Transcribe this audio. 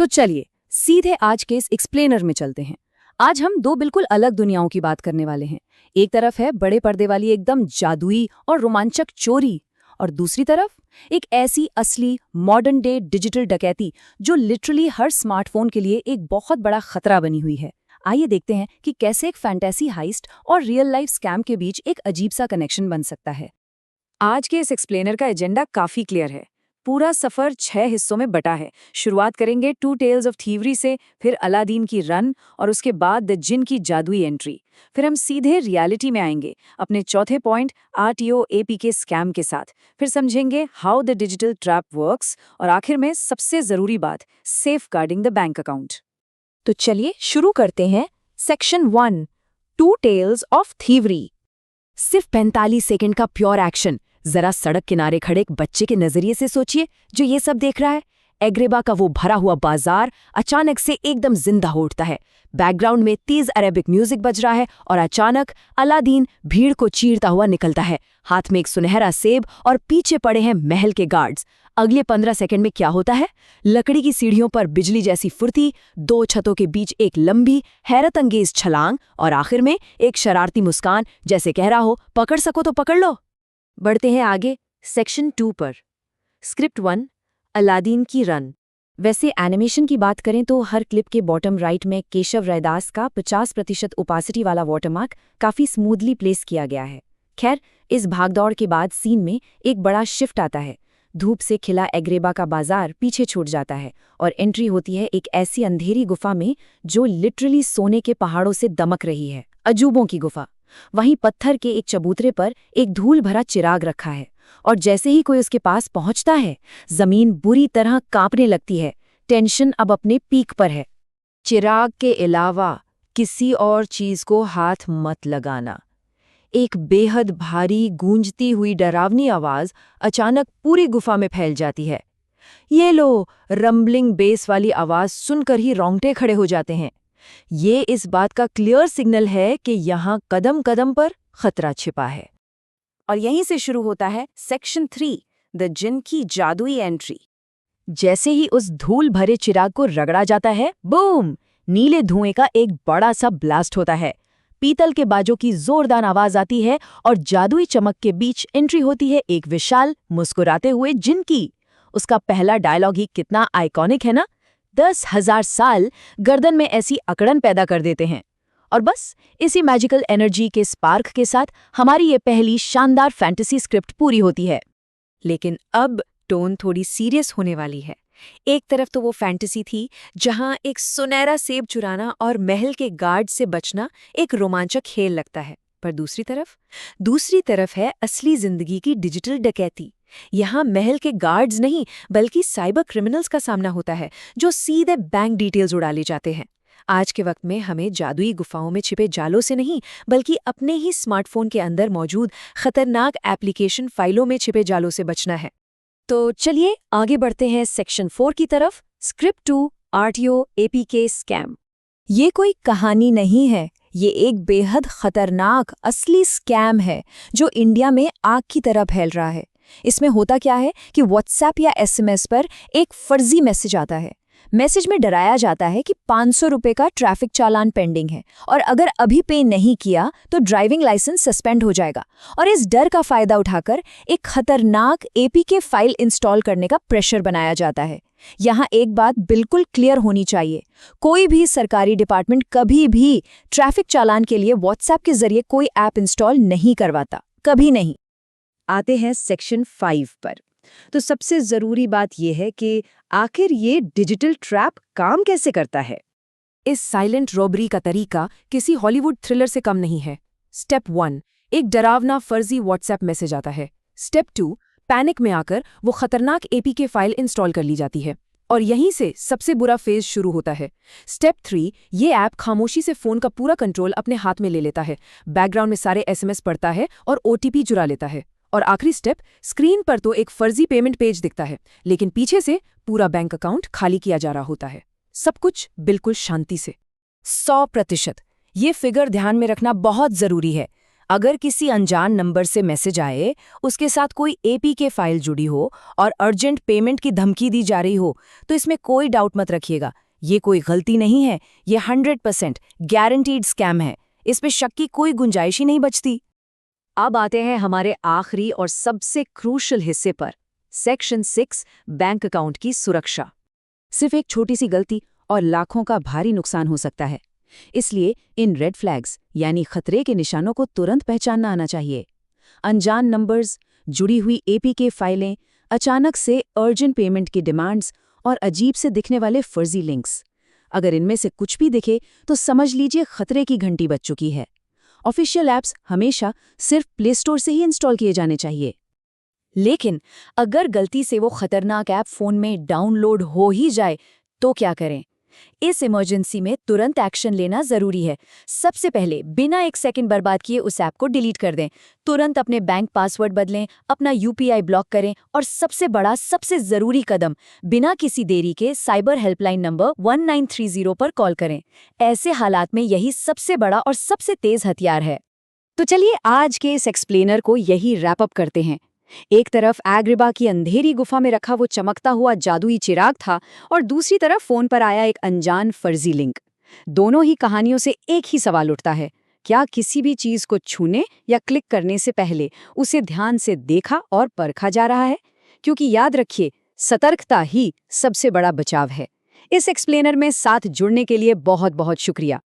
तो चलिए सीधे आज के इस एक्सप्लेनर में चलते हैं। आज हम दो बिल्कुल अलग दुनियाओं की बात करने वाले हैं। एक तरफ है बड़े पर्दे वाली एकदम जादुई और रोमांचक चोरी, और दूसरी तरफ एक ऐसी असली मॉडर्न डे डिजिटल डकैती जो लिटरली हर स्मार्टफोन के लिए एक बहुत बड़ा खतरा बनी हुई है। आइए देखते हैं कि कैसे एक फैंटेसी हाइस्ट और रियल लाइफ स्कैम के बीच एक अजीब सा कनेक्शन बन सकता है। आज के इस एक्सप्लेनर का एजेंडा काफी क्लियर है। पूरा सफर 6 हिस्सों में बटा है। शुरुआत करेंगे टू टेल्स ऑफ थीवरी से, फिर अलादीन की रन और उसके बाद द जिन की जादुई एंट्री। फिर हम सीधे रियलिटी में आएंगे अपने चौथे पॉइंट RTO APK स्कैम के साथ। फिर समझेंगे how the digital trap works और आखिर में सबसे जरूरी बात, safeguarding the bank account. तो चलिए शुरू करते हैं। Section 1, two tales of thievery. सिर्फ 45 सेकंड का प्योर एक्शन। जरा सड़क किनारे खड़े एक बच्चे के नजरिए से सोचिए जो ये सब देख रहा है। एग्रेबा का वो भरा हुआ बाजार अचानक से एकदम जिंदा हो उठता है। बैकग्राउंड में तेज अरेबिक म्यूजिक बज रहा है और अचानक अलादीन भीड़ को चीरता हुआ निकलता है, हाथ में एक सुनहरा सेब और पीछे पड़े हैं महल के गार्ड्स। अगले 15 सेकंड में क्या होता है? लकड़ी की सीढ़ियों पर बिजली जैसी फुर्ती, 2 छतों के बीच एक लंबी हैरत अंगेज छलांग और आखिर में एक शरारती मुस्कान, जैसे कह रहा हो पकड़ सको तो पकड़ लो। बढ़ते हैं आगे सेक्शन 2 पर। स्क्रिप्ट 1, अलादीन की रन। वैसे एनिमेशन की बात करें तो हर क्लिप के बॉटम राइट में केशव रैदास का 50% ओपासिटी वाला वाटरमार्क काफी स्मूथली प्लेस किया गया है। खैर, इस भागदौड़ के बाद सीन में एक बड़ा शिफ्ट आता है। धूप से खिला एग्रेबा का बाजार पीछे छूट जाता है और एंट्री होती है एक ऐसी अंधेरी गुफा में जो लिटरली सोने के पहाड़ों से दमक रही है। अजूबों की गुफा। वहीं पत्थर के एक चबूतरे पर एक धूल भरा चिराग रखा है और जैसे ही कोई उसके पास पहुंचता है, जमीन बुरी तरह कांपने लगती है। टेंशन अब अपने पीक पर है। चिराग के अलावा किसी और चीज को हाथ मत लगाना। एक बेहद भारी गूंजती हुई डरावनी आवाज अचानक पूरी गुफा में फैल जाती है। ये लो, रंबलिंग बेस वाली आवाज सुनकर ही रोंगटे खड़े हो जाते हैं। ये इस बात का क्लियर सिग्नल है कि यहाँ कदम कदम पर खतरा छिपा है। और यहीं से शुरू होता है सेक्शन 3, द जिन की जादुई एंट्री। जैसे ही उस धूल भरे चिराग को रगड़ा जाता है, बूम! नीले धुएं का एक बड़ा सा ब्लास्ट होता है। पीतल के बाजों की जोरदार आवाज आती है और जादुई चमक के बीच एंट्री होती है एक विशाल मुस्कुराते हुए जिन की। उसका पहला डायलॉग ही कितना आइकॉनिक है ना। 10,000 साल गर्दन में ऐसी अकड़न पैदा कर देते हैं। और बस इसी मैजिकल एनर्जी के स्पार्क के साथ हमारी ये पहली शानदार फैंटेसी स्क्रिप्ट पूरी होती है। लेकिन अब टोन थोड़ी सीरियस होने वाली है। एक तरफ तो वो फैंटेसी थी जहां एक सुनहरा सेब चुराना और महल के गार्ड से बचना एक रोमांचक खेल लगता है, पर दूसरी तरफ है असली जिंदगी की डिजिटल डकैती। यहाँ महल के गार्ड्स नहीं बल्कि साइबर क्रिमिनल्स का सामना होता है जो सीधे बैंक डिटेल्स उड़ा ले जाते हैं। आज के वक्त में हमें जादुई गुफाओं में छिपे जालों से नहीं बल्कि अपने ही स्मार्टफोन के अंदर मौजूद खतरनाक एप्लीकेशन फाइलों में छिपे जालों से बचना है। तो चलिए आगे बढ़ते हैं सेक्शन 4 की तरफ। Script 2, RTO APK scam. ये कोई कहानी नहीं है, ये एक बेहद खतरनाक असली स्कैम है जो इंडिया में आग की तरह फैल रहा है। इसमें होता क्या है कि व्हाट्सएप या SMS पर एक फर्जी मैसेज आता है। मैसेज में डराया जाता है कि 500 रुपये का ट्रैफिक चालान पेंडिंग है और अगर अभी पे नहीं किया तो ड्राइविंग लाइसेंस सस्पेंड हो जाएगा। और इस डर का फायदा उठाकर एक खतरनाक APK फाइल इंस्टॉल करने का प्रेशर बनाया जाता है। यहाँ एक बात बिल्कुल क्लियर होनी चाहिए, कोई भी सरकारी डिपार्टमेंट कभी भी ट्रैफिक चालान के लिए व्हाट्सएप के जरिए कोई ऐप इंस्टॉल नहीं करवाता, कभी नहीं। आते हैं सेक्शन 5 पर। तो सबसे जरूरी बात यह है कि आखिर ये डिजिटल ट्रैप काम कैसे करता है। इस साइलेंट रॉबरी का तरीका किसी हॉलीवुड थ्रिलर से कम नहीं है। स्टेप 1, एक डरावना फर्जी व्हाट्सएप मैसेज आता है। स्टेप 2, पैनिक में आकर वो खतरनाक APK फाइल इंस्टॉल कर ली जाती है और यहीं से सबसे बुरा फेज शुरू होता है। स्टेप 3, ये ऐप खामोशी से फोन का पूरा कंट्रोल अपने हाथ में ले लेता है, बैकग्राउंड में सारे SMS पढ़ता है और OTP चुरा लेता है। और आखिरी स्टेप, स्क्रीन पर तो एक फर्जी पेमेंट पेज दिखता है लेकिन पीछे से पूरा बैंक अकाउंट खाली किया जा रहा होता है। सब कुछ बिल्कुल शांति से। 100%। ये फिगर ध्यान में रखना बहुत जरूरी है। अगर किसी अनजान नंबर से मैसेज आए, उसके साथ कोई एपीके फाइल जुड़ी हो और अर्जेंट पेमेंट की धमकी दी जा रही हो, तो इसमें कोई डाउट मत रखिएगा। ये कोई गलती नहीं है, ये 100% गारंटीड स्कैम है। इसमें शक की कोई गुंजाइश ही नहीं बचती। अब आते हैं हमारे आखिरी और सबसे क्रूशल हिस्से पर, सेक्शन 6, बैंक अकाउंट की सुरक्षा। सिर्फ एक छोटी सी गलती और लाखों का भारी नुकसान हो सकता है। इसलिए इन रेड फ्लैग्स यानी खतरे के निशानों को तुरंत पहचानना आना चाहिए। अनजान नंबर्स, जुड़ी हुई एपीके फाइलें, अचानक से अर्जेंट पेमेंट की डिमांड्स और अजीब से दिखने वाले फर्जी लिंक्स। अगर इनमें से कुछ भी दिखे तो समझ लीजिए खतरे की घंटी बज चुकी है। ऑफिशियल ऐप्स हमेशा सिर्फ प्ले स्टोर से ही इंस्टॉल किए जाने चाहिए। लेकिन अगर गलती से वो खतरनाक ऐप फ़ोन में डाउनलोड हो ही जाए तो क्या करें? इस इमरजेंसी में तुरंत एक्शन लेना ज़रूरी है। सबसे पहले बिना एक सेकंड बर्बाद किए उस ऐप को डिलीट कर दें। तुरंत अपने बैंक पासवर्ड बदलें, अपना यूपीआई ब्लॉक करें और सबसे बड़ा, सबसे ज़रूरी कदम, बिना किसी देरी के साइबर हेल्पलाइन नंबर 1930 पर कॉल करें। ऐसे हालात में यही सबसे बड़ा और सबसे तेज़ हथियार है। तो चलिए आज के इस एक्सप्लेनर को यही रैप अप करते हैं। एक तरफ एग्रिबा की अंधेरी गुफा में रखा वो चमकता हुआ जादुई चिराग था और दूसरी तरफ फोन पर आया एक अनजान फर्जी लिंक। दोनों ही कहानियों से एक ही सवाल उठता है, क्या किसी भी चीज को छूने या क्लिक करने से पहले उसे ध्यान से देखा और परखा जा रहा है? क्योंकि याद रखिए, सतर्कता ही सबसे बड़ा बचाव है। इस एक्सप्लेनर में साथ जुड़ने के लिए बहुत बहुत शुक्रिया।